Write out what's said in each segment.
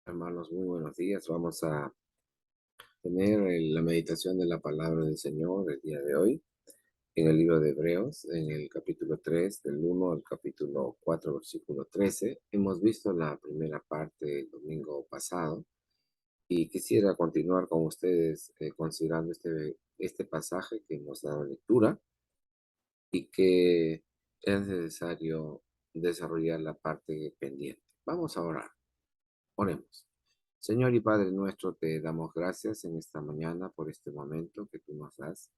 Hermanos, muy buenos días. Vamos a tener la meditación de la palabra del Señor el día de hoy en el libro de Hebreos, en el capítulo 3 del 1 al capítulo 4 versículo 13. Hemos visto la primera parte el domingo pasado y quisiera continuar con ustedes considerando este pasaje que hemos dado lectura y que es necesario desarrollar la parte pendiente. Vamos a orar. Oremos. Señor y Padre nuestro, te damos gracias en esta mañana por este momento que tú nos das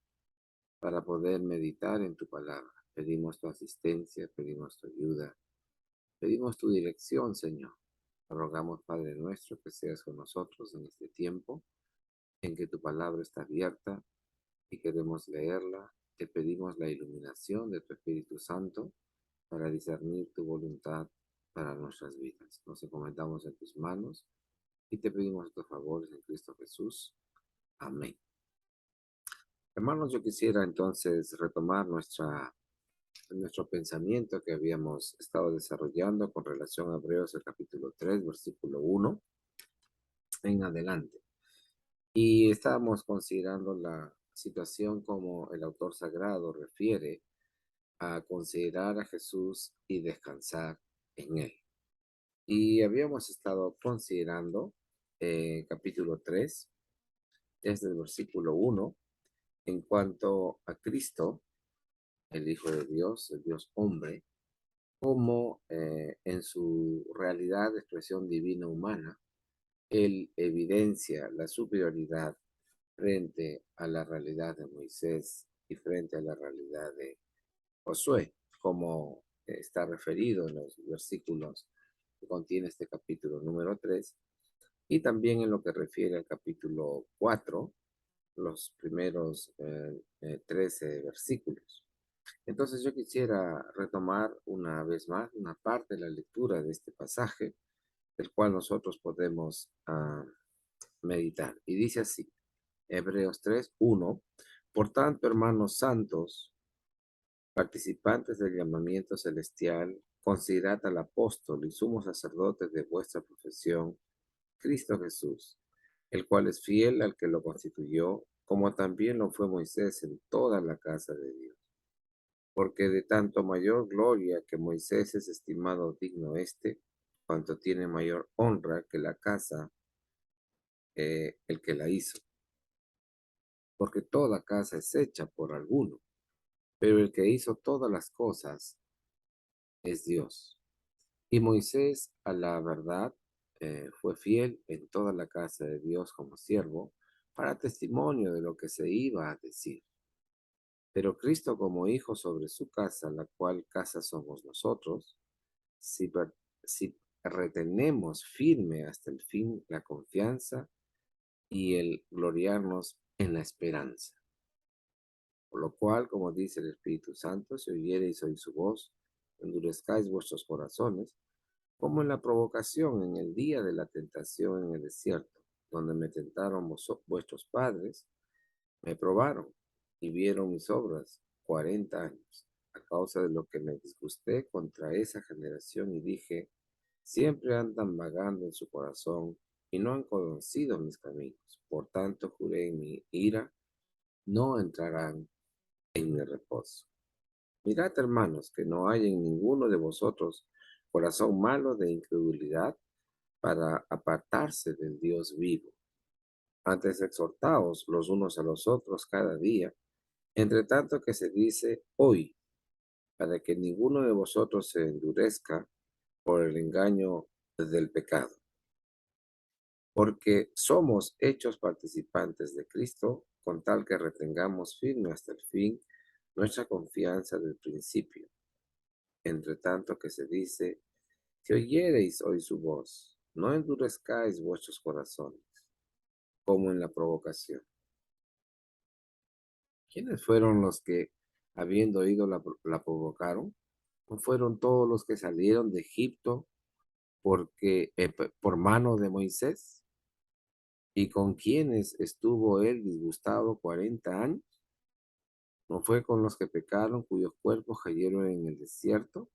para poder meditar en tu palabra. Pedimos tu asistencia, pedimos tu ayuda, pedimos tu dirección, Señor. Te rogamos, Padre nuestro, que seas con nosotros en este tiempo en que tu palabra está abierta y queremos leerla. Te pedimos la iluminación de tu Espíritu Santo para discernir tu voluntad para nuestras vidas. Nos encomendamos en tus manos y te pedimos estos favores en Cristo Jesús. Amén. Hermanos, yo quisiera entonces retomar nuestro pensamiento que habíamos estado desarrollando con relación a Hebreos el capítulo 3 versículo 1 en adelante. Y estábamos considerando la situación como el autor sagrado refiere a considerar a Jesús y descansar en él. Y habíamos estado considerando capítulo 3 desde el versículo 1 en cuanto a Cristo, el Hijo de Dios, el Dios hombre, como en su realidad de expresión divina humana, él evidencia la superioridad frente a la realidad de Moisés y frente a la realidad de Josué, como está referido en los versículos que contiene este capítulo número 3, y también en lo que refiere al capítulo 4, los primeros 13 versículos. Entonces yo quisiera retomar una vez más una parte de la lectura de este pasaje, el cual nosotros podemos meditar. Y dice así, Hebreos 3, 1, por tanto, hermanos santos, participantes del llamamiento celestial, considerad al apóstol y sumo sacerdote de vuestra profesión, Cristo Jesús, el cual es fiel al que lo constituyó, como también lo fue Moisés en toda la casa de Dios. Porque de tanto mayor gloria que Moisés es estimado digno cuanto tiene mayor honra que la casa, el que la hizo. Porque toda casa es hecha por alguno, pero el que hizo todas las cosas es Dios. Y Moisés, a la verdad, fue fiel en toda la casa de Dios como siervo, para testimonio de lo que se iba a decir. Pero Cristo como hijo sobre su casa, la cual casa somos nosotros, si, si retenemos firme hasta el fin la confianza y el gloriarnos en la esperanza. Por lo cual, como dice el Espíritu Santo, si oyereis hoy su voz, endurezcáis vuestros corazones, como en la provocación en el día de la tentación en el desierto, donde me tentaron vuestros padres, me probaron y vieron mis obras 40 años, a causa de lo que me disgusté contra esa generación y dije, siempre andan vagando en su corazón y no han conocido mis caminos. Por tanto, juré en mi ira, no entrarán en mi reposo. Mirad, hermanos, que no hay en ninguno de vosotros corazón malo de incredulidad para apartarse del Dios vivo. Antes exhortaos los unos a los otros cada día, entre tanto que se dice hoy, para que ninguno de vosotros se endurezca por el engaño del pecado. Porque somos hechos participantes de Cristo, con tal que retengamos firme hasta el fin nuestra confianza del principio. Entre tanto que se dice, si oyereis hoy su voz, no endurezcáis vuestros corazones, como en la provocación. ¿Quiénes fueron los que, habiendo oído, la provocaron? ¿No fueron todos los que salieron de Egipto por mano de Moisés? ¿Y con quienes estuvo él disgustado 40 años? ¿No fue con los que pecaron, cuyos cuerpos cayeron en el desierto?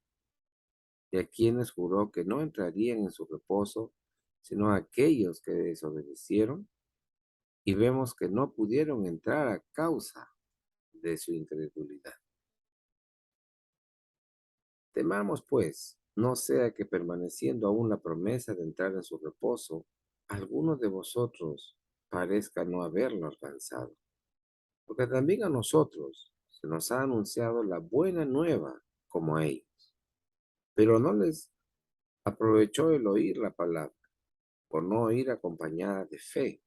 Y a quienes juró que no entrarían en su reposo, sino a aquellos que desobedecieron y vemos que no pudieron entrar a causa de su incredulidad. Temamos, pues, no sea que permaneciendo aún la promesa de entrar en su reposo, alguno de vosotros parezca no haberlo alcanzado. Porque también a nosotros se nos ha anunciado la buena nueva como a ellos, pero no les aprovechó el oír la palabra, por no oír acompañada de fe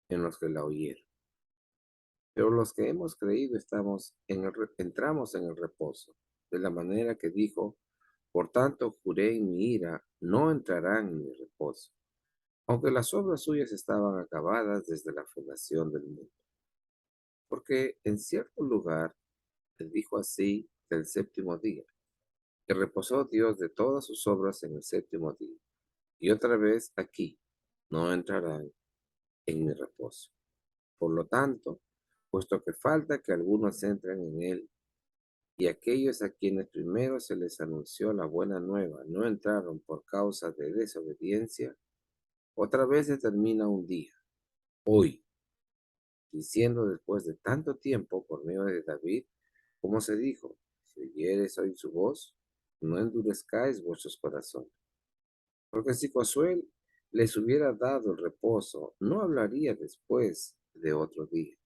en los que la oyeron. Pero los que hemos creído entramos en el reposo, de la manera que dijo, por tanto juré en mi ira, no entrarán en mi reposo, aunque las obras suyas estaban acabadas desde la fundación del mundo. Porque en cierto lugar él dijo así del séptimo día, que reposó Dios de todas sus obras en el séptimo día. Y otra vez aquí, no entrarán en mi reposo. Por lo tanto, puesto que falta que algunos entren en él, y aquellos a quienes primero se les anunció la buena nueva no entraron por causa de desobediencia, otra vez determina un día, hoy, diciendo después de tanto tiempo por medio de David, como se dijo, si oyeres hoy su voz, no endurezcáis vuestros corazones. Porque si Josué les hubiera dado el reposo, no hablaría después de otro día.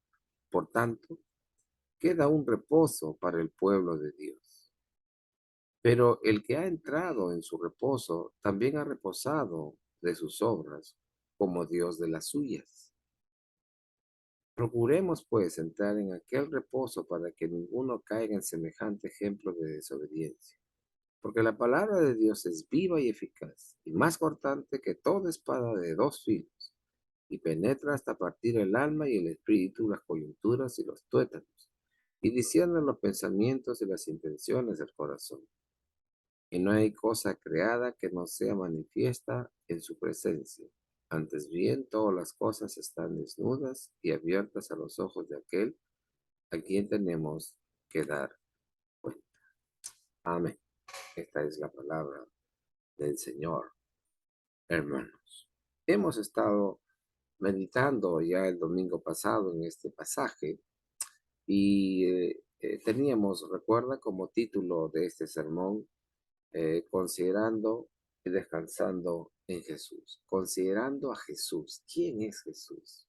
Por tanto, queda un reposo para el pueblo de Dios. Pero el que ha entrado en su reposo también ha reposado de sus obras, como Dios de las suyas. Procuremos, pues, entrar en aquel reposo para que ninguno caiga en semejante ejemplo de desobediencia. Porque la palabra de Dios es viva y eficaz, y más cortante que toda espada de dos filos, y penetra hasta partir el alma y el espíritu, las coyunturas y los tuétanos, y discierne los pensamientos y las intenciones del corazón. Y no hay cosa creada que no sea manifiesta en su presencia. Antes bien, todas las cosas están desnudas y abiertas a los ojos de aquel a quien tenemos que dar cuenta. Amén. Esta es la palabra del Señor, hermanos. Hemos estado meditando ya el domingo pasado en este pasaje y teníamos, recuerda, como título de este sermón, considerando y descansando en Jesús, considerando a Jesús. ¿Quién es Jesús?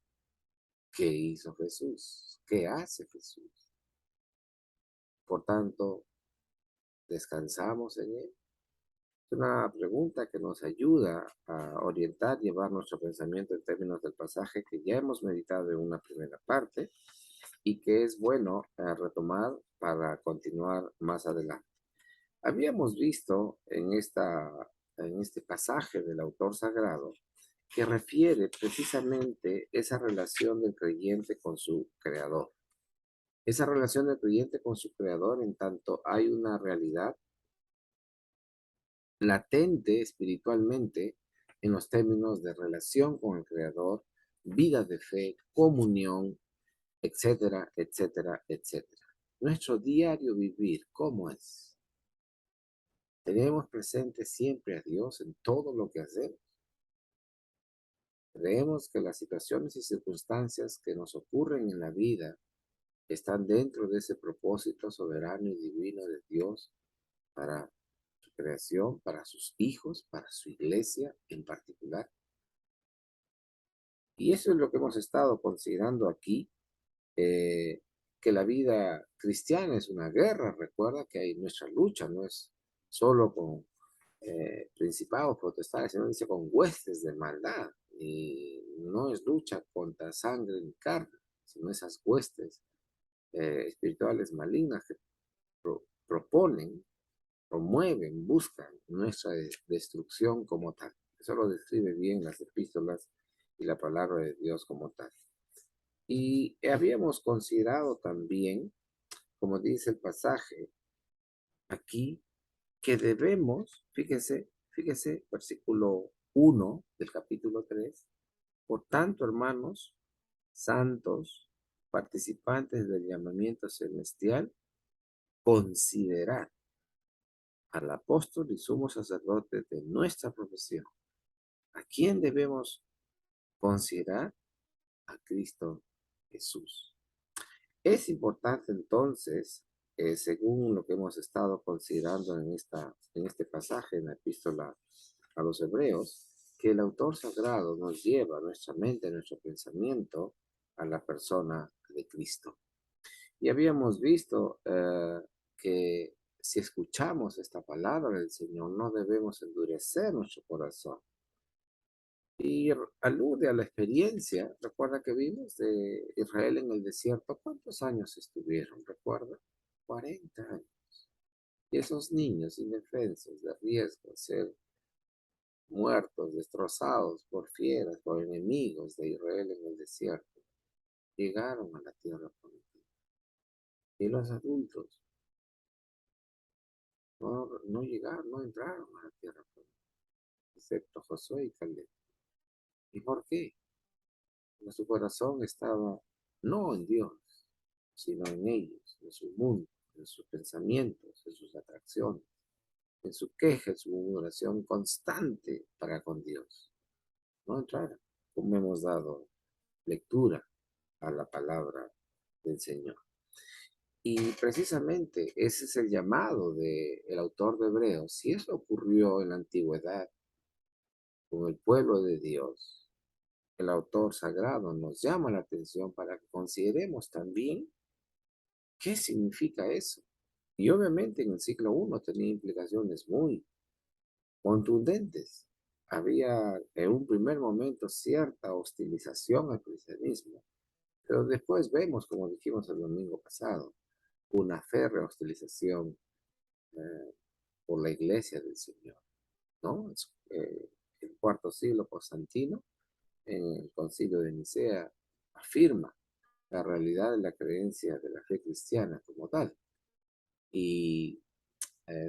¿Qué hizo Jesús? ¿Qué hace Jesús? Por tanto, descansamos en Él. Es una pregunta que nos ayuda a orientar, llevar nuestro pensamiento en términos del pasaje que ya hemos meditado en una primera parte y que es bueno retomar para continuar más adelante. Habíamos visto en este pasaje del autor sagrado que refiere precisamente esa relación del creyente con su creador. Esa relación del creyente con su creador en tanto hay una realidad latente espiritualmente en los términos de relación con el creador, vida de fe, comunión, etcétera, etcétera, etcétera. Nuestro diario vivir, ¿cómo es? Tenemos presente siempre a Dios en todo lo que hacemos. Creemos que las situaciones y circunstancias que nos ocurren en la vida están dentro de ese propósito soberano y divino de Dios para su creación, para sus hijos, para su iglesia en particular. Y eso es lo que hemos estado considerando aquí, eh, que la vida cristiana es una guerra. Recuerda que hay nuestra lucha, no es solo con principados, potestades, sino dice con huestes de maldad. Y no es lucha contra sangre ni carne, sino esas huestes espirituales malignas que proponen, promueven, buscan nuestra destrucción como tal. Eso lo describe bien las epístolas y la palabra de Dios como tal. Y habíamos considerado también, como dice el pasaje aquí, que debemos, fíjese, versículo 1 del capítulo 3, por tanto, hermanos, santos, participantes del llamamiento celestial, considerad al apóstol y sumo sacerdote de nuestra profesión, ¿A quién debemos considerar? A Cristo Jesús. Es importante entonces, según lo que hemos estado considerando en este pasaje, en la epístola a los Hebreos, que el autor sagrado nos lleva nuestra mente, nuestro pensamiento a la persona de Cristo. Y habíamos visto que si escuchamos esta palabra del Señor, no debemos endurecer nuestro corazón. Y alude a la experiencia, recuerda que vimos de Israel en el desierto, ¿cuántos años estuvieron? Recuerda, 40 años. Y esos niños indefensos, de riesgo de ser muertos, destrozados por fieras, por enemigos de Israel en el desierto, llegaron a la tierra prometida. Y los adultos no llegaron, no entraron a la tierra prometida, excepto Josué y Caleb. ¿Y por qué? Porque su corazón estaba no en Dios, sino en ellos, en su mundo, en sus pensamientos, en sus atracciones, en su queja, en su murmuración constante para con Dios. No entraron, como hemos dado lectura a la palabra del Señor. Y precisamente ese es el llamado del autor de Hebreos. Si eso ocurrió en la antigüedad con el pueblo de Dios, el autor sagrado nos llama la atención para que consideremos también qué significa eso. Y obviamente en el siglo I tenía implicaciones muy contundentes. Había en un primer momento cierta hostilización al cristianismo, pero después vemos, como dijimos el domingo pasado, una férrea hostilización eh, por la iglesia del Señor, ¿no? El cuarto siglo Constantino, en el concilio de Nicea, afirma la realidad de la creencia de la fe cristiana como tal. Y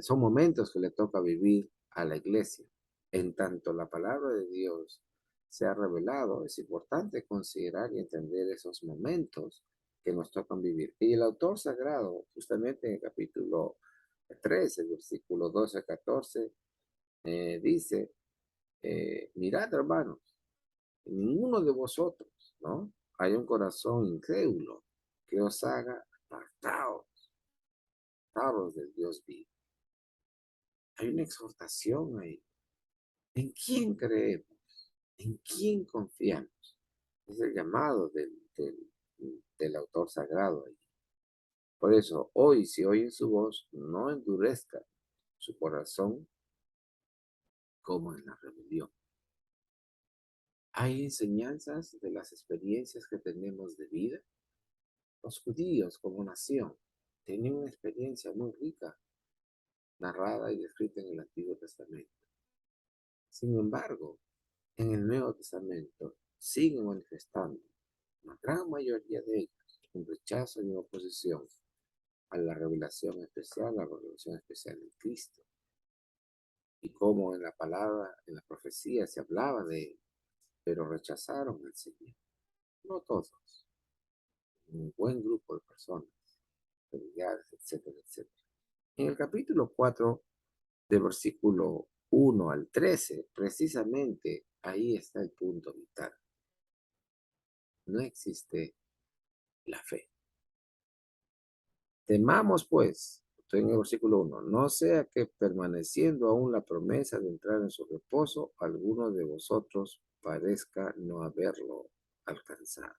son momentos que le toca vivir a la iglesia. En tanto la palabra de Dios se ha revelado, es importante considerar y entender esos momentos que nos tocan vivir. Y el autor sagrado, justamente en el capítulo 13, versículo 12 a 14, dice, mirad hermanos, ninguno de vosotros, ¿no? Hay un corazón incrédulo que os haga apartaos del Dios vivo. Hay una exhortación ahí. ¿En quién creemos? ¿En quién confiamos? Es el llamado del autor sagrado ahí. Por eso, hoy, si oyen su voz, no endurezca su corazón como en la rebelión. Hay enseñanzas de las experiencias que tenemos de vida. Los judíos como nación tenían una experiencia muy rica, narrada y descrita en el Antiguo Testamento. Sin embargo, en el Nuevo Testamento siguen manifestando la gran mayoría de ellos un rechazo y oposición a la revelación especial de Cristo. Y como en la palabra, en la profecía se hablaba de él, pero rechazaron al Señor. No todos, un buen grupo de personas, familiares, etcétera, etcétera. En el capítulo 4, de versículo 1 al 13, precisamente ahí está el punto vital. No existe la fe. Temamos pues, estoy en el versículo 1, no sea que permaneciendo aún la promesa de entrar en su reposo, alguno de vosotros parezca no haberlo alcanzado.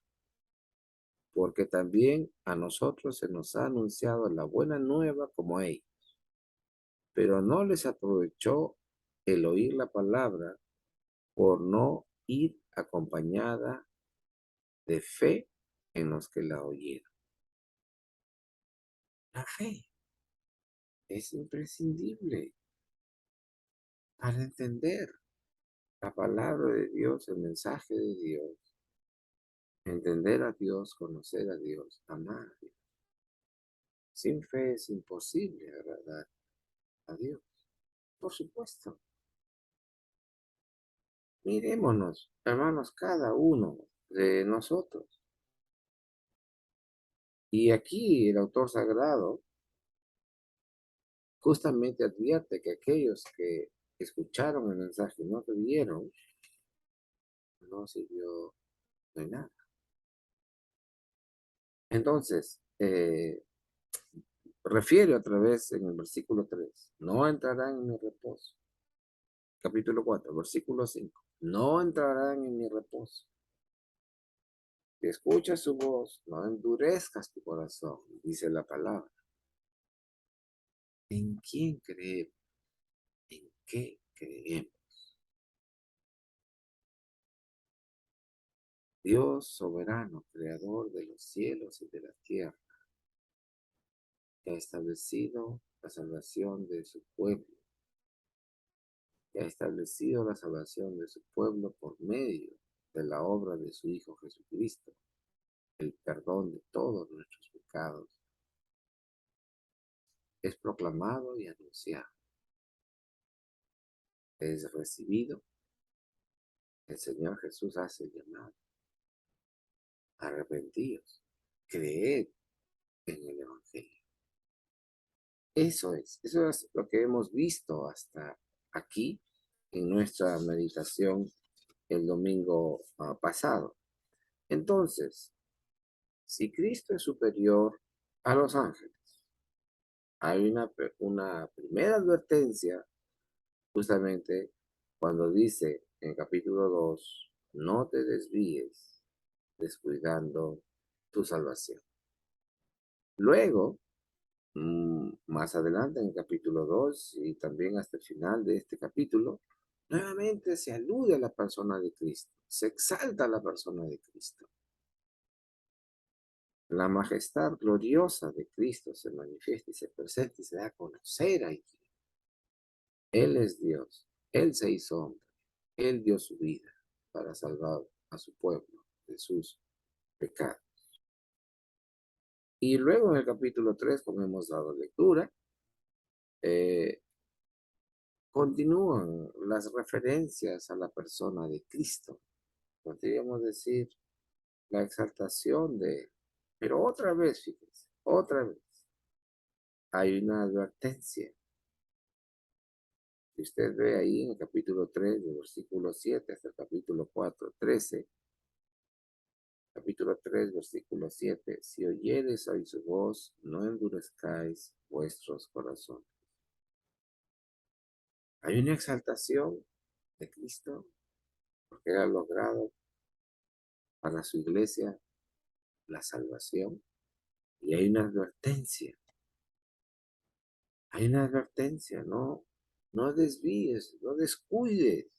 Porque también a nosotros se nos ha anunciado la buena nueva como a ellos, pero no les aprovechó el oír la palabra por no ir acompañada de fe en los que la oyeron. La fe es imprescindible para entender la palabra de Dios, el mensaje de Dios, entender a Dios, conocer a Dios, amar a Dios. Sin fe es imposible agradar a Dios. Por supuesto. Mirémonos, hermanos, cada uno de nosotros. Y aquí el autor sagrado justamente advierte que aquellos que escucharon el mensaje y no creyeron, no sirvió de nada. Entonces, refiere otra vez en el versículo 3, no entrarán en mi reposo. Capítulo 4, versículo 5, no entrarán en mi reposo. Si escuchas su voz, no endurezcas tu corazón, dice la palabra. ¿En quién creemos? ¿En qué creemos? Dios soberano, creador de los cielos y de la tierra, que ha establecido la salvación de su pueblo, que ha establecido la salvación de su pueblo por medio de la obra de su Hijo Jesucristo, el perdón de todos nuestros pecados, es proclamado y anunciado, es recibido. El Señor Jesús hace el llamado: arrepentíos, creed en el Evangelio. Eso es lo que hemos visto hasta aquí en nuestra meditación el domingo pasado. Entonces, si Cristo es superior a los ángeles, hay una primera advertencia justamente cuando dice en capítulo 2, no te desvíes descuidando tu salvación. Luego, más adelante en el capítulo 2 y también hasta el final de este capítulo, nuevamente se alude a la persona de Cristo, se exalta a la persona de Cristo. La majestad gloriosa de Cristo se manifiesta y se presenta y se da a conocer aquí. Él es Dios, Él se hizo hombre, Él dio su vida para salvar a su pueblo de sus pecados. Y luego en el capítulo 3, como hemos dado lectura, eh, continúan las referencias a la persona de Cristo. Podríamos decir la exaltación de él. Pero otra vez, fíjense, otra vez, hay una advertencia. Si usted ve ahí en el capítulo 3, del versículo 7 hasta el capítulo 4, 13, capítulo 3, versículo 7, si oyeres hoy su voz, no endurezcáis vuestros corazones. Hay una exaltación de Cristo porque ha logrado para su iglesia la salvación. Y hay una advertencia, no desvíes, no descuides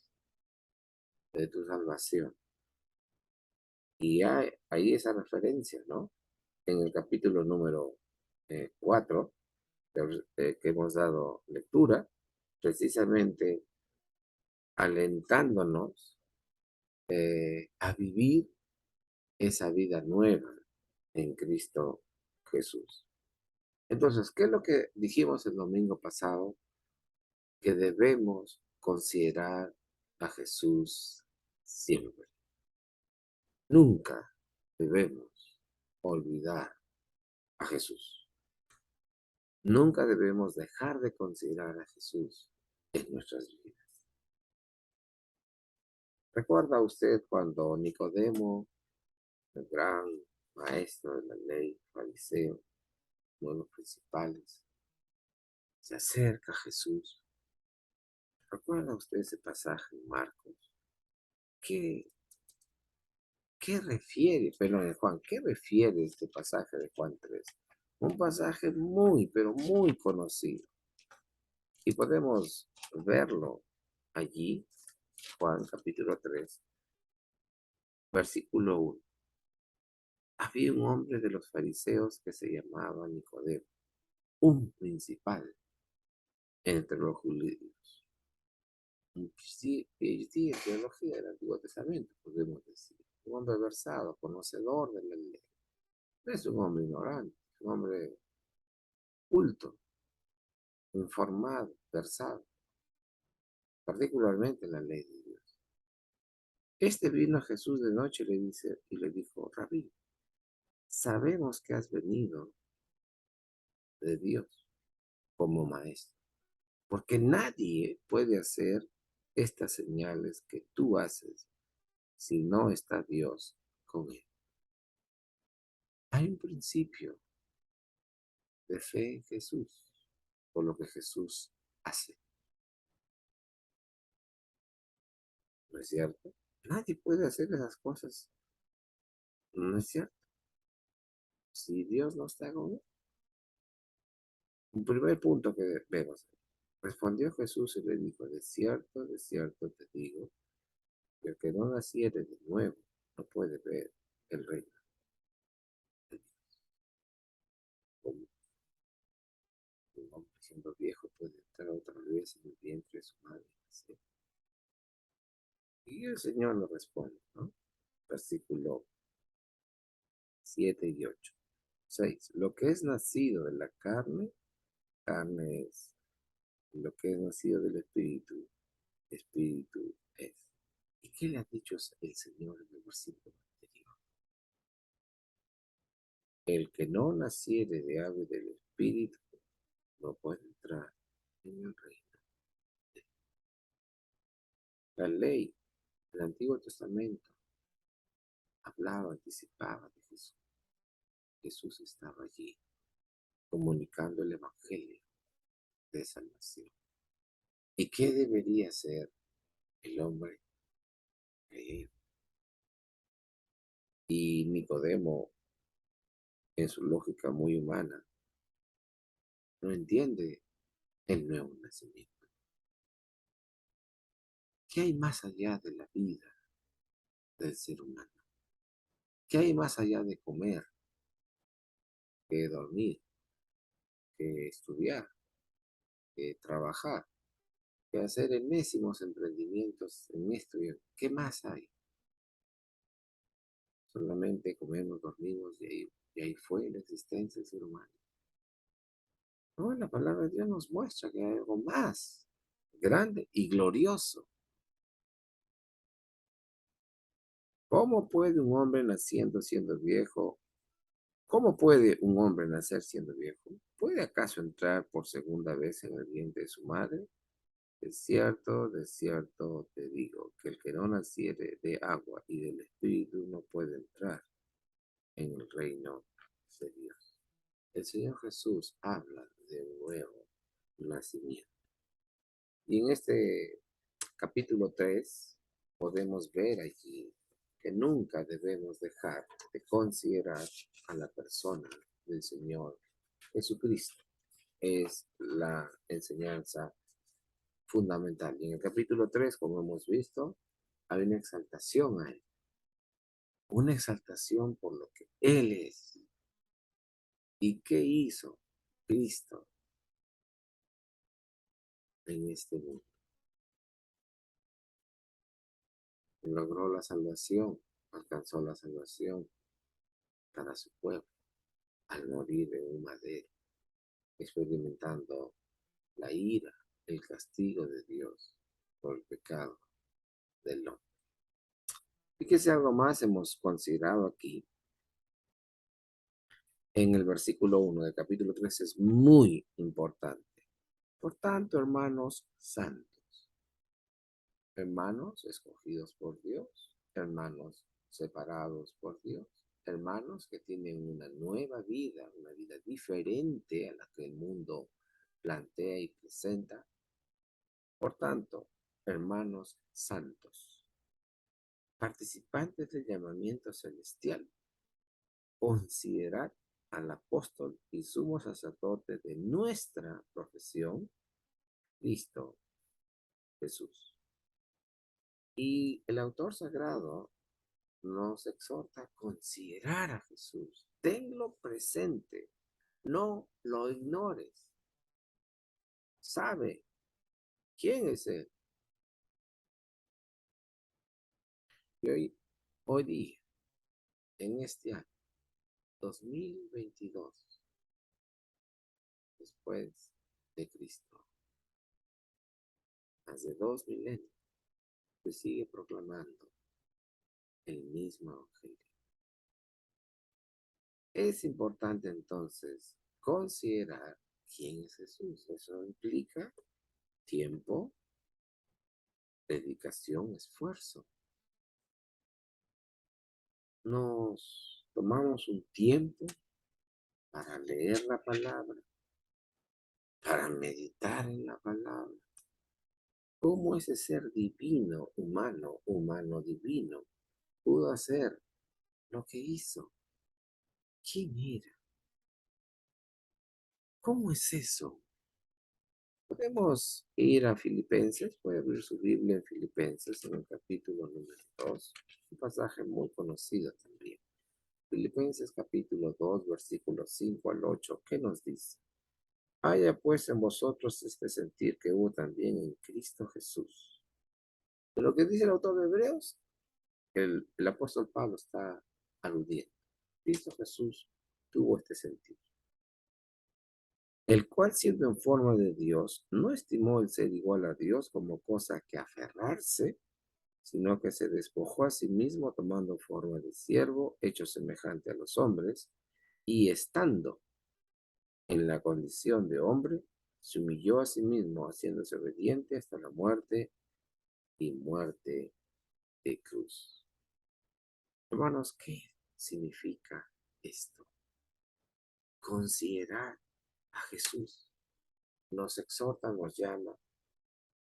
de tu salvación. Y hay ahí esa referencia, ¿no? En el capítulo número 4, que hemos dado lectura, precisamente alentándonos a vivir esa vida nueva en Cristo Jesús. Entonces, ¿qué es lo que dijimos el domingo pasado? Que debemos considerar a Jesús siempre. Nunca debemos olvidar a Jesús. Nunca debemos dejar de considerar a Jesús en nuestras vidas. ¿Recuerda usted cuando Nicodemo, el gran maestro de la ley, fariseo, uno de los principales, se acerca a Jesús? ¿Recuerda usted ese pasaje en Marcos? ¿Qué, qué refiere, perdón, en Juan, qué refiere este pasaje de Juan 3? Un pasaje muy, pero muy conocido. Y podemos verlo allí, Juan capítulo 3, versículo 1. Había un hombre de los fariseos que se llamaba Nicodemo, un principal entre los judíos, un PhD en teología del Antiguo Testamento, podemos decir. Un hombre versado, conocedor de la ley. No es un hombre ignorante, es un hombre culto, informado, versado, particularmente en la ley de Dios. Este vino a Jesús de noche y le dijo: Rabí, sabemos que has venido de Dios como maestro, porque nadie puede hacer estas señales que tú haces si no está Dios con él. Hay un principio de fe en Jesús, por lo que Jesús hace. ¿No es cierto? Nadie puede hacer esas cosas. ¿No es cierto? Si Dios no está con él. Un primer punto que vemos. Respondió Jesús y le dijo, de cierto te digo, que el que no naciere de nuevo no puede ver el reino de Dios. Como un hombre siendo viejo puede entrar otra vez en el vientre de su madre. ¿Sí? Y el Señor nos responde, ¿no? Versículo 7 y 8. 6. Lo que es nacido de la carne, carne es. Lo que es nacido del Espíritu, Espíritu es. ¿Y qué le ha dicho el Señor en el versículo anterior? El que no naciere de agua y del Espíritu no puede entrar en el reino. La ley del Antiguo Testamento hablaba, anticipaba de Jesús. Jesús estaba allí comunicando el Evangelio de salvación. ¿Y qué debería ser el hombre creer? Y Nicodemo, en su lógica muy humana, no entiende el nuevo nacimiento. ¿Qué hay más allá de la vida del ser humano? ¿Qué hay más allá de comer, que dormir, que estudiar, que trabajar, que hacer enésimos emprendimientos en esto? ¿Qué más hay? Solamente comemos, dormimos y ahí fue la existencia del ser humano. No, la palabra de Dios nos muestra que hay algo más grande y glorioso. ¿Cómo puede un hombre naciendo siendo viejo? ¿Cómo puede un hombre nacer siendo viejo? ¿Puede acaso entrar por segunda vez en el vientre de su madre? De cierto te digo, que el que no naciere de agua y del Espíritu no puede entrar en el reino de Dios. El Señor Jesús habla de un nuevo nacimiento. Y en este capítulo 3 podemos ver allí que nunca debemos dejar de considerar a la persona del Señor Jesucristo. Es la enseñanza fundamental. Y en el capítulo 3, como hemos visto, hay una exaltación a Él. Una exaltación por lo que Él es. ¿Y qué hizo Cristo en este mundo? Logró la salvación, alcanzó la salvación para su pueblo al morir en un madero, experimentando la ira, el castigo de Dios por el pecado del hombre. Y que si algo más hemos considerado aquí, en el versículo 1 del capítulo 3 es muy importante. Por tanto, hermanos santos, hermanos escogidos por Dios, hermanos separados por Dios, hermanos que tienen una nueva vida, una vida diferente a la que el mundo plantea y presenta. Por tanto, hermanos santos, participantes del llamamiento celestial, considerad al apóstol y sumo sacerdote de nuestra profesión, Cristo Jesús. Y el autor sagrado nos exhorta a considerar a Jesús. Tenlo presente, no lo ignores. Sabe quién es Él. Y hoy día, en este año 2022, después de Cristo, hace 2 milenios, se sigue proclamando el mismo evangelio. Es importante entonces considerar quién es Jesús. Eso implica tiempo, dedicación, esfuerzo. nos tomamos un tiempo para leer la palabra, para meditar en la palabra. ¿Cómo ese ser divino, humano, humano divino, pudo hacer lo que hizo? ¿Quién era? ¿Cómo es eso? Podemos ir a Filipenses, puede abrir su Biblia en Filipenses en el capítulo número 2, un pasaje muy conocido también. Filipenses capítulo 2, versículos 5 al 8, ¿qué nos dice? Haya pues en vosotros este sentir que hubo también en Cristo Jesús. De lo que dice el autor de Hebreos, el apóstol Pablo está aludiendo. Cristo Jesús tuvo este sentir, el cual siendo en forma de Dios, no estimó el ser igual a Dios como cosa que aferrarse, sino que se despojó a sí mismo tomando forma de siervo, hecho semejante a los hombres, y estando en la condición de hombre, se humilló a sí mismo, haciéndose obediente hasta la muerte y muerte de cruz. Hermanos, ¿qué significa esto? Considerar a Jesús. Nos exhorta, nos llama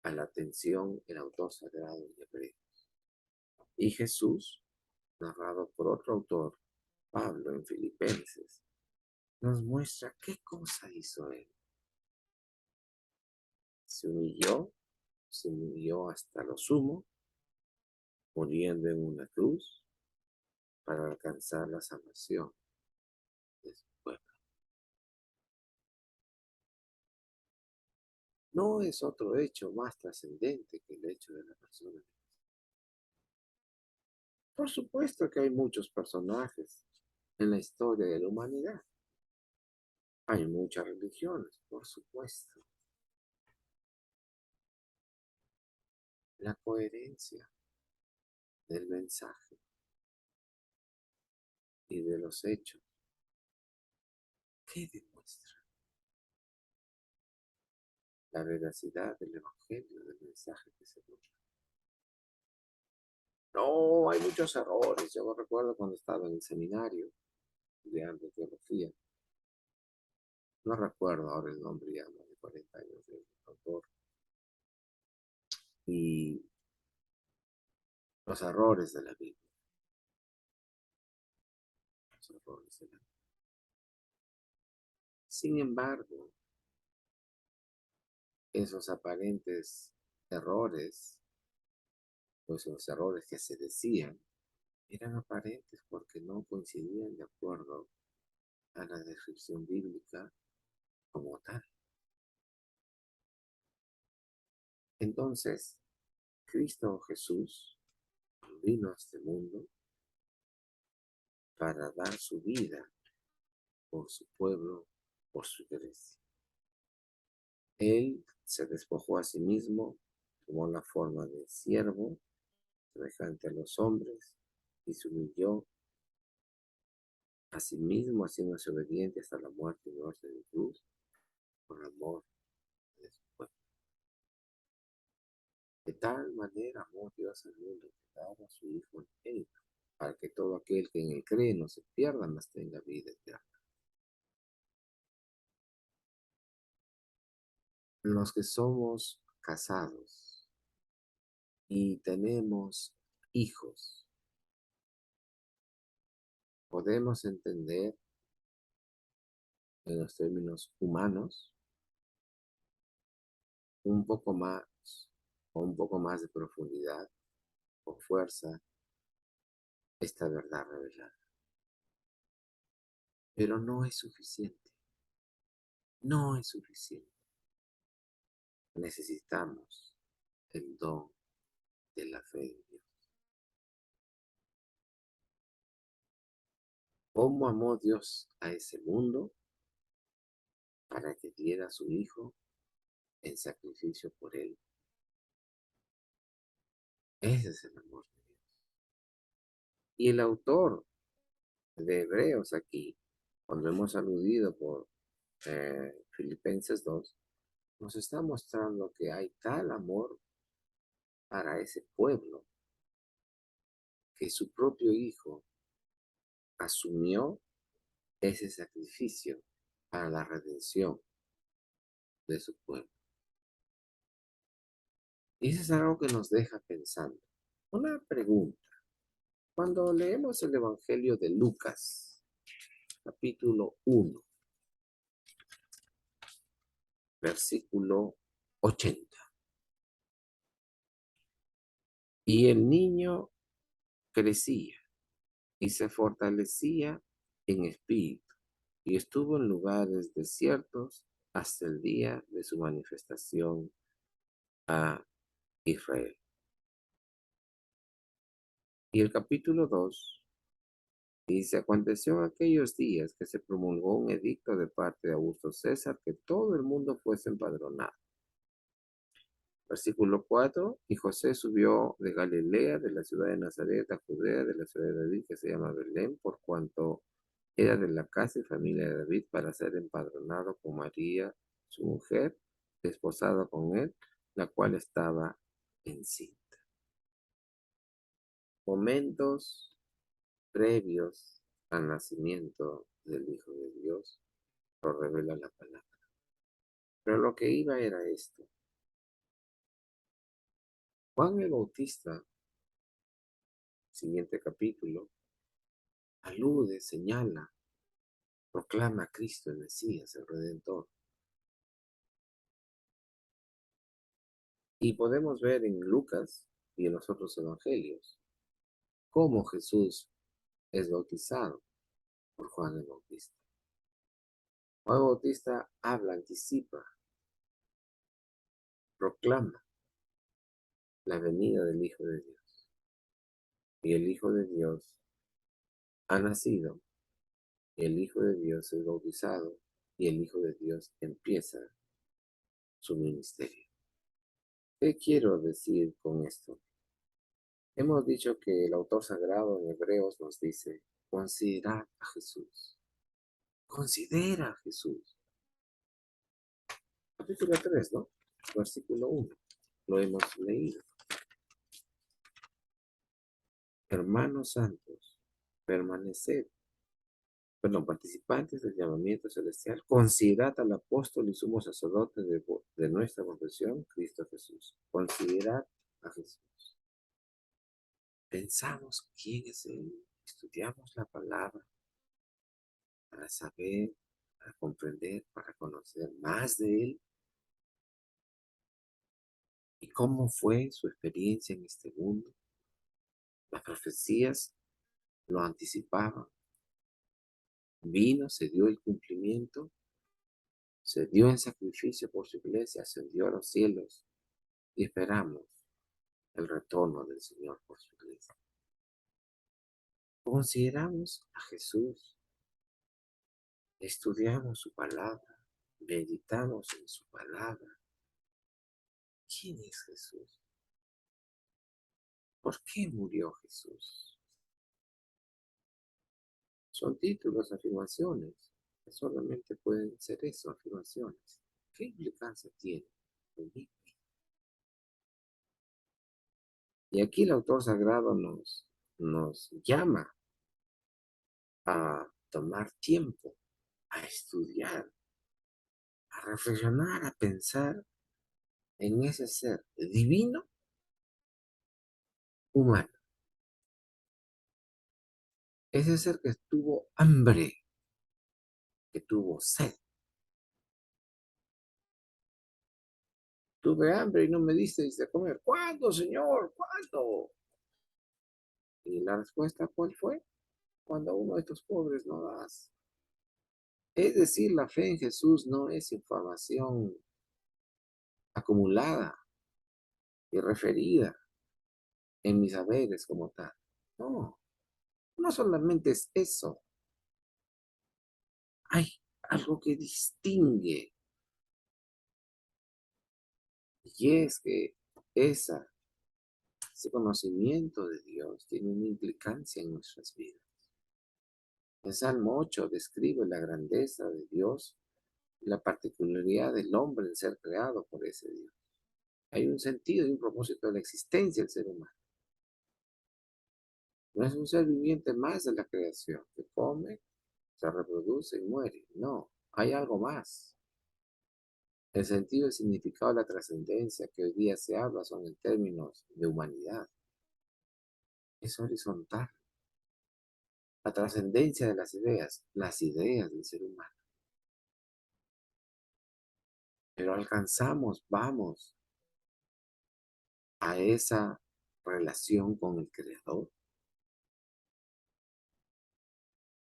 a la atención el autor sagrado de Hebreos. Y Jesús, narrado por otro autor, Pablo en Filipenses, nos muestra qué cosa hizo él. Se humilló, se humilló hasta lo sumo, muriendo en una cruz para alcanzar la salvación de su pueblo. No es otro hecho más trascendente que el hecho de la persona. Por supuesto que hay muchos personajes en la historia de la humanidad. Hay muchas religiones, por supuesto. La coherencia del mensaje y de los hechos, ¿qué demuestra? La veracidad del evangelio, del mensaje que se nos da. No, hay muchos errores. Yo recuerdo cuando estaba en el seminario estudiando teología. No recuerdo ahora el nombre, ya más de 40 años del autor. Y los errores de la Biblia. Los errores de la Biblia. Sin embargo, esos aparentes errores, o esos errores que se decían, eran aparentes porque no coincidían de acuerdo a la descripción bíblica como tal. Entonces, Cristo Jesús vino a este mundo para dar su vida por su pueblo, por su iglesia. Él se despojó a sí mismo, tomó la forma de siervo, semejante a los hombres, y se humilló a sí mismo, haciéndose obediente hasta la muerte y muerte de cruz, por amor de su pueblo. De tal manera amó Dios al mundo que daba a su Hijo unigénito, para que todo aquel que en él cree no se pierda, mas tenga vida eterna. Los que somos casados y tenemos hijos, podemos entender en los términos humanos un poco más o un poco más de profundidad o fuerza esta verdad revelada. Pero no es suficiente, no es suficiente. Necesitamos el don de la fe en Dios. ¿Cómo amó Dios a ese mundo para que diera a su Hijo en sacrificio por él? Ese es el amor de Dios. Y el autor de Hebreos aquí, cuando hemos aludido por Filipenses 2, nos está mostrando que hay tal amor para ese pueblo que su propio Hijo asumió ese sacrificio para la redención de su pueblo. Y eso es algo que nos deja pensando. Una pregunta. Cuando leemos el Evangelio de Lucas, capítulo 1, versículo 80, y el niño crecía y se fortalecía en espíritu y estuvo en lugares desiertos hasta el día de su manifestación a Israel. Y el capítulo 2 dice, aconteció en aquellos días que se promulgó un edicto de parte de Augusto César que todo el mundo fuese empadronado. Versículo 4, y José subió de Galilea, de la ciudad de Nazaret a Judea, de la ciudad de David, que se llama Belén, por cuanto era de la casa y familia de David, para ser empadronado con María, su mujer, desposado con él, la cual estaba encinta. Momentos previos al nacimiento del Hijo de Dios, lo revela la palabra. Pero lo que iba era esto. Juan el Bautista, siguiente capítulo, alude, señala, proclama a Cristo el Mesías, el Redentor. Y podemos ver en Lucas y en los otros evangelios cómo Jesús es bautizado por Juan el Bautista. Juan el Bautista habla, anticipa, proclama la venida del Hijo de Dios. Y el Hijo de Dios ha nacido, y el Hijo de Dios es bautizado, y el Hijo de Dios empieza su ministerio. ¿Qué quiero decir con esto? Hemos dicho que el autor sagrado en Hebreos nos dice, considerad a Jesús. Considera a Jesús. Capítulo 3, ¿no? Versículo 1. Lo hemos leído. Hermanos santos, permaneced, participantes del llamamiento celestial, considerad al apóstol y sumo sacerdote de nuestra confesión, Cristo Jesús. Considerad a Jesús. Pensamos quién es Él, estudiamos la palabra para saber, para comprender, para conocer más de Él y cómo fue su experiencia en este mundo. Las profecías lo anticipaban. Vino, se dio el cumplimiento, se dio en sacrificio por su iglesia, ascendió a los cielos y esperamos el retorno del Señor por su iglesia. Consideramos a Jesús, estudiamos su palabra, meditamos en su palabra. ¿Quién es Jesús? ¿Por qué murió Jesús? Son títulos, afirmaciones, que solamente pueden ser eso, afirmaciones. ¿Qué implicancia tiene en mí? Y aquí el autor sagrado nos llama a tomar tiempo, a estudiar, a reflexionar, a pensar en ese ser divino, humano. Ese ser que tuvo hambre, que tuvo sed. Tuve hambre y no me disteis de comer. ¿Cuándo, Señor? ¿Cuándo? Y la respuesta, ¿cuál fue? Cuando a uno de estos pobres no das. Es decir, la fe en Jesús no es información acumulada y referida en mis saberes como tal. No, no solamente es eso. Hay algo que distingue y es que ese conocimiento de Dios tiene una implicancia en nuestras vidas. El Salmo 8 describe la grandeza de Dios y la particularidad del hombre en ser creado por ese Dios. Hay un sentido y un propósito de la existencia del ser humano. No es un ser viviente más de la creación que come, se reproduce y muere. No, hay algo más. El sentido y significado de la trascendencia que hoy día se habla son en términos de humanidad. Es horizontal. La trascendencia de las ideas del ser humano. Pero alcanzamos, vamos a esa relación con el Creador.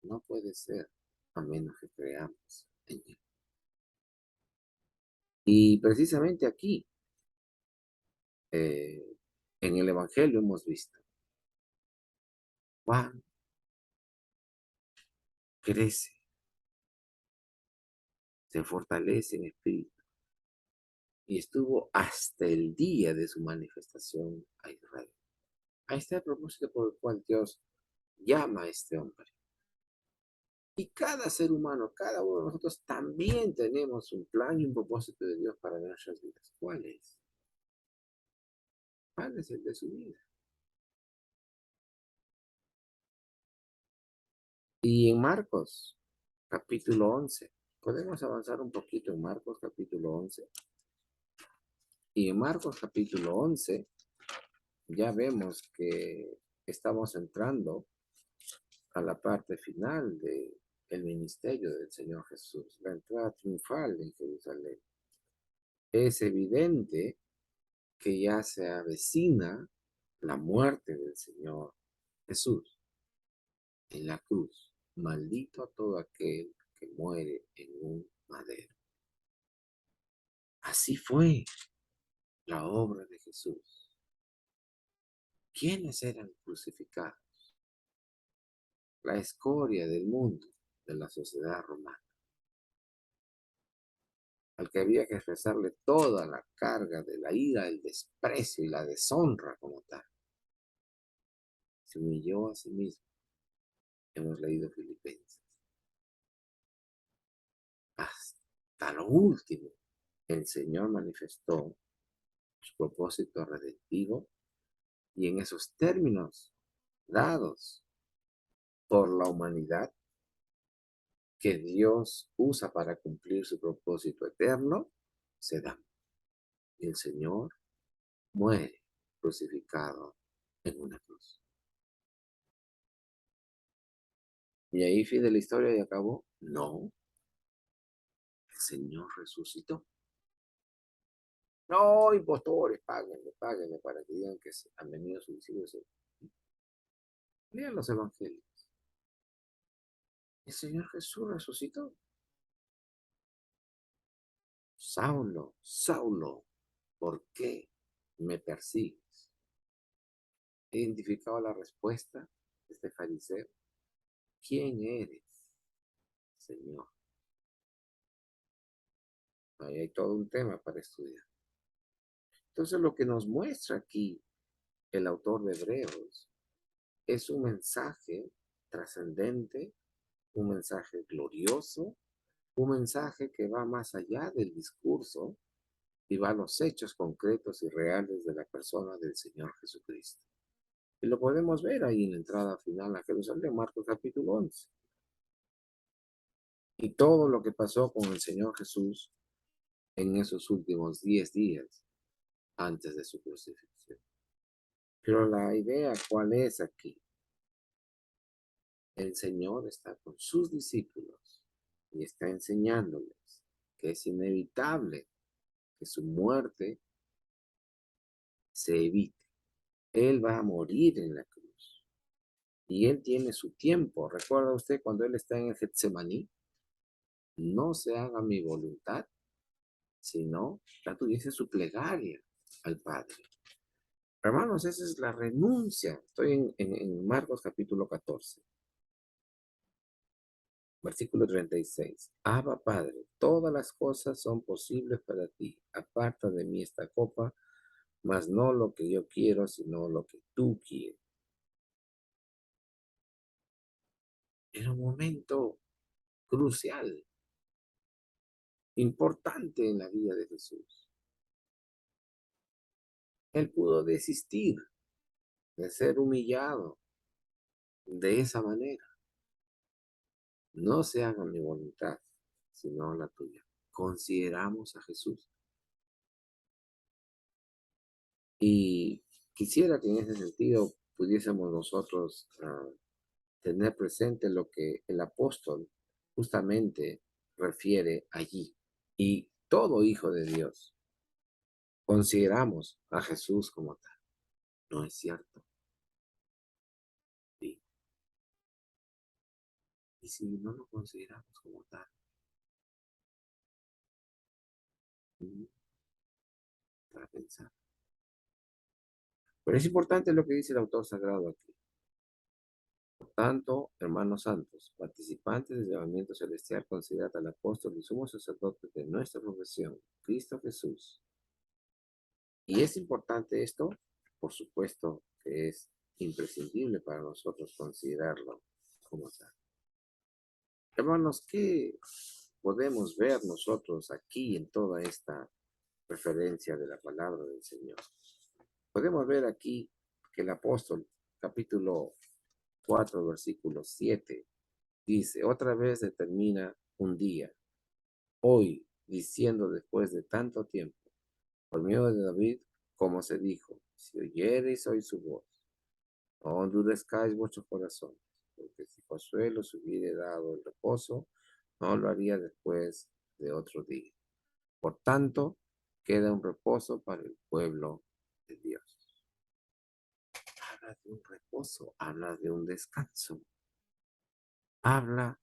No puede ser a menos que creamos en Él. Y precisamente aquí, eh, en el Evangelio hemos visto, Juan crece, se fortalece en espíritu y estuvo hasta el día de su manifestación a Israel. Ahí está el propósito por el cual Dios llama a este hombre. Y cada ser humano, cada uno de nosotros también tenemos un plan y un propósito de Dios para nuestras vidas. ¿Cuál es? ¿Cuál es el de su vida? Y en Marcos, capítulo 11, podemos avanzar un poquito en Marcos, capítulo 11. Y en Marcos, capítulo 11, ya vemos que estamos entrando a la parte final del ministerio del Señor Jesús, la entrada triunfal en Jerusalén. Es evidente que ya se avecina la muerte del Señor Jesús en la cruz. Maldito a todo aquel que muere en un madero. Así fue la obra de Jesús. ¿Quiénes eran crucificados? La escoria del mundo, de la sociedad romana, al que había que expresarle toda la carga de la ira, el desprecio y la deshonra como tal. Se humilló a sí mismo. Hemos leído Filipenses. Hasta lo último, el Señor manifestó su propósito redentivo y en esos términos dados por la humanidad que Dios usa para cumplir su propósito eterno, se da. Y el Señor muere crucificado en una cruz. ¿Y ahí fin de la historia y acabó? No, el Señor resucitó. No, impostores, páguenle, páguenle para que digan que han venido sus discípulos. Lean los evangelios. El Señor Jesús resucitó. Saulo, Saulo, ¿por qué me persigues? He identificado la respuesta de este fariseo. ¿Quién eres, Señor? Ahí hay todo un tema para estudiar. Entonces, lo que nos muestra aquí el autor de Hebreos es un mensaje trascendente, un mensaje glorioso, un mensaje que va más allá del discurso y va a los hechos concretos y reales de la persona del Señor Jesucristo. Y lo podemos ver ahí en la entrada final a Jerusalén, Marcos capítulo 11. Y todo lo que pasó con el Señor Jesús en esos últimos 10 días antes de su crucifixión. Pero la idea, ¿cuál es aquí? El Señor está con sus discípulos y está enseñándoles que es inevitable que su muerte se evite. Él va a morir en la cruz y Él tiene su tiempo. ¿Recuerda usted cuando Él está en el Getsemaní? No se haga mi voluntad, sino ya tuviese su plegaria al Padre. Hermanos, esa es la renuncia. Estoy en Marcos capítulo 14. Versículo 36. Abba, Padre, todas las cosas son posibles para ti. Aparta de mí esta copa, mas no lo que yo quiero, sino lo que tú quieres. Era un momento crucial, importante en la vida de Jesús. Él pudo desistir de ser humillado, de esa manera. No se haga mi voluntad, sino la tuya. Consideramos a Jesús. Y quisiera que en ese sentido pudiésemos nosotros tener presente lo que el apóstol justamente refiere allí. Y todo hijo de Dios consideramos a Jesús como tal. ¿No es cierto? Sí. Y si no lo consideramos como tal, mm, para pensar. Pero es importante lo que dice el autor sagrado aquí. Por tanto, hermanos santos, participantes del llamamiento celestial, considerad al apóstol y sumo sacerdote de nuestra profesión, Cristo Jesús. Y es importante esto, por supuesto que es imprescindible para nosotros considerarlo como tal. Hermanos, ¿qué podemos ver nosotros aquí en toda esta referencia de la palabra del Señor? Podemos ver aquí que el apóstol, capítulo 4, versículo 7, dice, otra vez determina un día, hoy, diciendo después de tanto tiempo, por medio de David, como se dijo, si oyereis hoy su voz, no endurezcáis vuestros corazones, porque si Josué los hubiere dado el reposo, no lo haría después de otro día. Por tanto, queda un reposo para el pueblo de Dios. Habla de un reposo, habla de un descanso, habla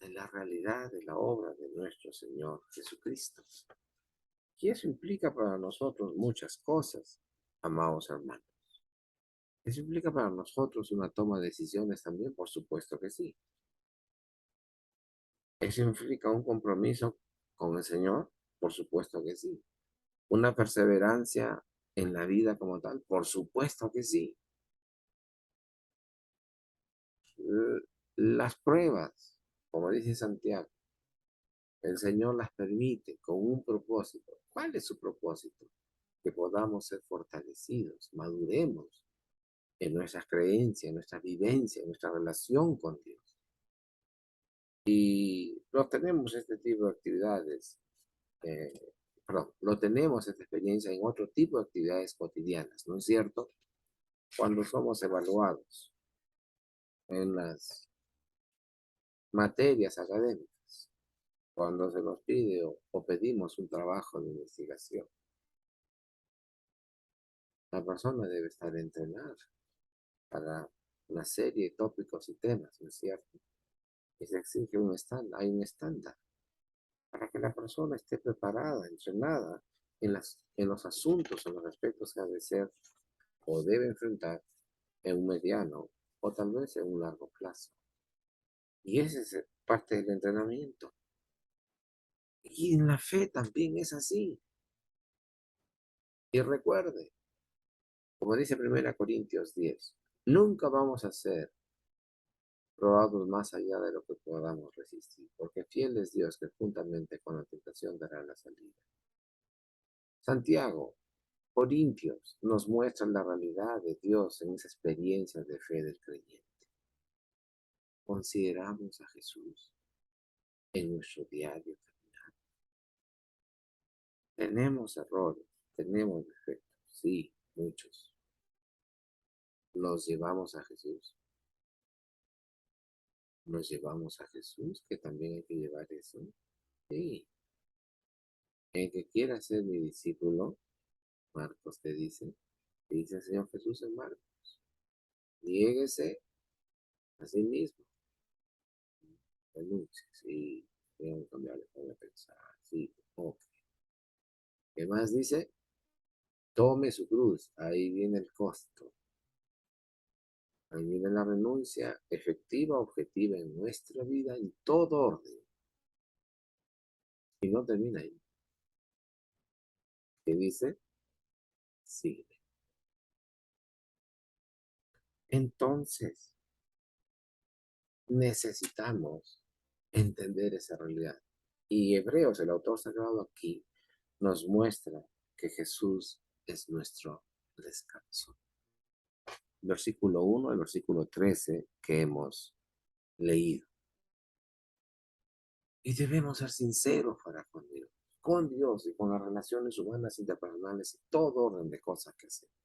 de la realidad de la obra de nuestro Señor Jesucristo. Y eso implica para nosotros muchas cosas, amados hermanos. ¿Eso implica para nosotros una toma de decisiones también? Por supuesto que sí. ¿Eso implica un compromiso con el Señor? Por supuesto que sí. ¿Una perseverancia en la vida como tal? Por supuesto que sí. Las pruebas, como dice Santiago, el Señor las permite con un propósito. ¿Cuál es su propósito? Que podamos ser fortalecidos, maduremos en nuestras creencias, en nuestra vivencia, en nuestra relación con Dios. Y no tenemos este tipo de actividades, eh, perdón, lo tenemos esta experiencia en otro tipo de actividades cotidianas, ¿no es cierto? Cuando somos evaluados en las materias académicas, cuando se nos pide o pedimos un trabajo de investigación, la persona debe estar entrenada para una serie de tópicos y temas, ¿no es cierto? Y se exige un estándar, hay un estándar para que la persona esté preparada, entrenada en los asuntos, en los aspectos que ha de ser o debe enfrentar en un mediano o tal vez en un largo plazo. Y ese es parte del entrenamiento. Y en la fe también es así. Y recuerde, como dice 1 Corintios 10, nunca vamos a ser probados más allá de lo que podamos resistir, porque fiel es Dios que juntamente con la tentación dará la salida. Santiago, Corintios nos muestran la realidad de Dios en esa experiencia de fe del creyente. Consideramos a Jesús en nuestro diario caminar. Tenemos errores, tenemos defectos, sí, muchos. Los llevamos a Jesús. Nos llevamos a Jesús, que también hay que llevar eso. Sí, el que quiera ser mi discípulo, Marcos te dice el Señor Jesús en Marcos, niéguese a sí mismo, renuncie, sí, tengo que cambiar de forma de pensar, sí, ok. ¿Qué más dice? Tome su cruz, ahí viene el costo, ahí viene la renuncia efectiva, objetiva en nuestra vida, en todo orden, y no termina ahí. ¿Qué dice? Sigue. Entonces, necesitamos entender esa realidad. Y Hebreos, el autor sagrado aquí, nos muestra que Jesús es nuestro descanso. versículo 1 al versículo 13 que hemos leído. Y debemos ser sinceros para con Dios y con las relaciones humanas interpersonales y todo orden de cosas que hacemos.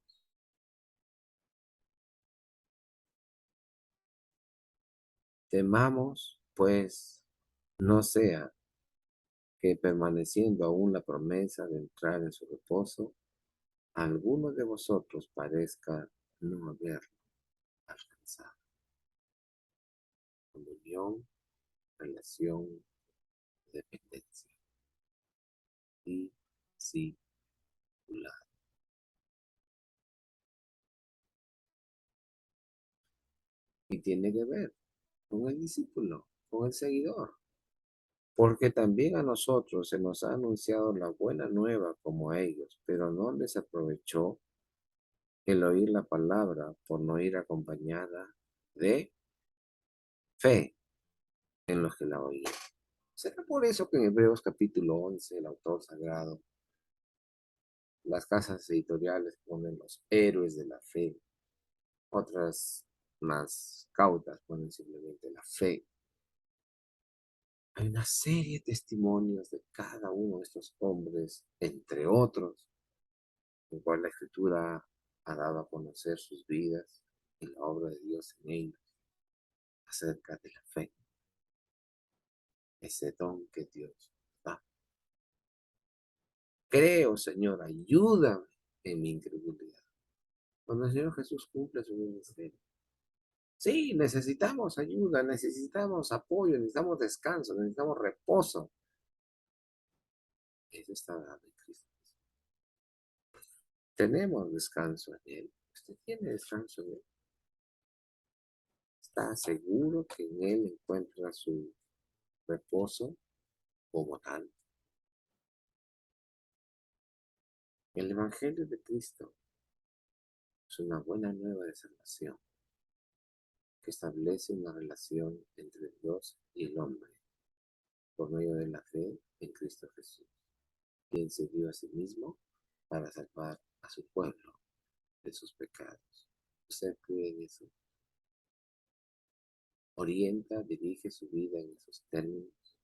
Temamos, pues, no sea que permaneciendo aún la promesa de entrar en su reposo, alguno de vosotros parezca no haberlo alcanzado. Comunión, relación, dependencia. Discipular. Y tiene que ver con el discípulo, con el seguidor. Porque también a nosotros se nos ha anunciado la buena nueva como a ellos, pero no les aprovechó el oír la palabra por no ir acompañada de fe en los que la oían. ¿Será por eso que en Hebreos capítulo 11 el autor sagrado, las casas editoriales ponen los héroes de la fe, otras más cautas ponen simplemente la fe? Hay una serie de testimonios de cada uno de estos hombres, entre otros, en cual la Escritura ha dado a conocer sus vidas y la obra de Dios en ellos, acerca de la fe, ese don que Dios da. Creo, Señor, ayúdame en mi incredulidad. Cuando el Señor Jesús cumple su ministerio. Sí, necesitamos ayuda, necesitamos apoyo, necesitamos descanso, necesitamos reposo. Eso está dado en Cristo. Tenemos descanso en Él. Usted tiene descanso en Él. Está seguro que en Él encuentra su reposo como tal. El Evangelio de Cristo es una buena nueva de salvación que establece una relación entre Dios y el hombre por medio de la fe en Cristo Jesús, quien se dio a sí mismo para salvar a su pueblo de sus pecados. ¿Usted cree en eso? Orienta, dirige su vida en esos términos.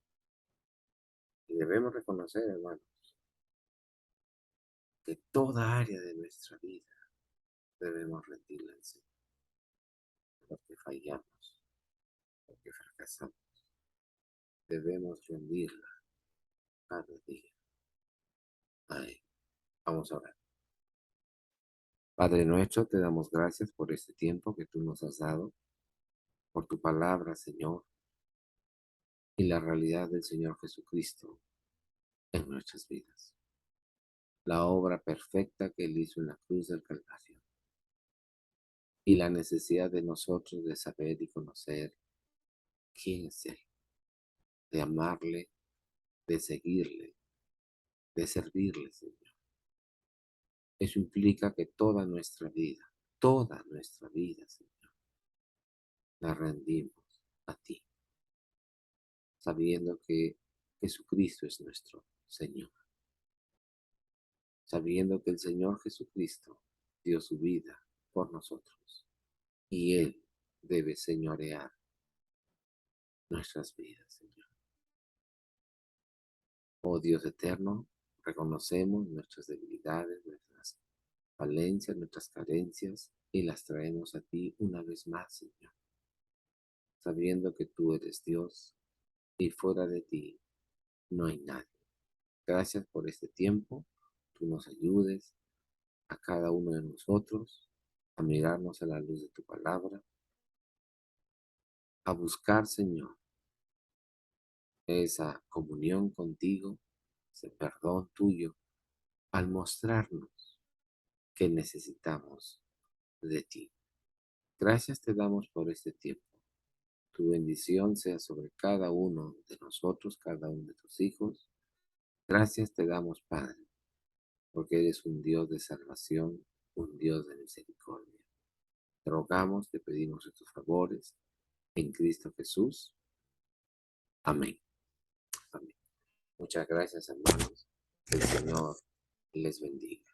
Y debemos reconocer, hermanos, que toda área de nuestra vida debemos rendirla en sí, porque fallamos, porque fracasamos. Debemos rendirla cada día. Ay, vamos a orar. Padre nuestro, te damos gracias por este tiempo que tú nos has dado, por tu palabra, Señor, y la realidad del Señor Jesucristo en nuestras vidas. La obra perfecta que Él hizo en la cruz del Calvario y la necesidad de nosotros de saber y conocer quién es Él, de amarle, de seguirle, de servirle, Señor. Eso implica que toda nuestra vida, Señor, la rendimos a ti, sabiendo que Jesucristo es nuestro Señor, sabiendo que el Señor Jesucristo dio su vida por nosotros y Él debe señorear nuestras vidas, Señor. Oh Dios eterno, reconocemos nuestras debilidades, nuestras falencias, nuestras carencias y las traemos a ti una vez más, Señor, sabiendo que tú eres Dios y fuera de ti no hay nadie. Gracias por este tiempo. Tú nos ayudes a cada uno de nosotros a mirarnos a la luz de tu palabra, a buscar, Señor, esa comunión contigo, ese perdón tuyo, al mostrarnos que necesitamos de ti. Gracias te damos por este tiempo. Tu bendición sea sobre cada uno de nosotros, cada uno de tus hijos. Gracias te damos, Padre, porque eres un Dios de salvación, un Dios de misericordia. Te rogamos, te pedimos estos favores en Cristo Jesús. Amén. Amén. Muchas gracias, hermanos. Que el Señor les bendiga.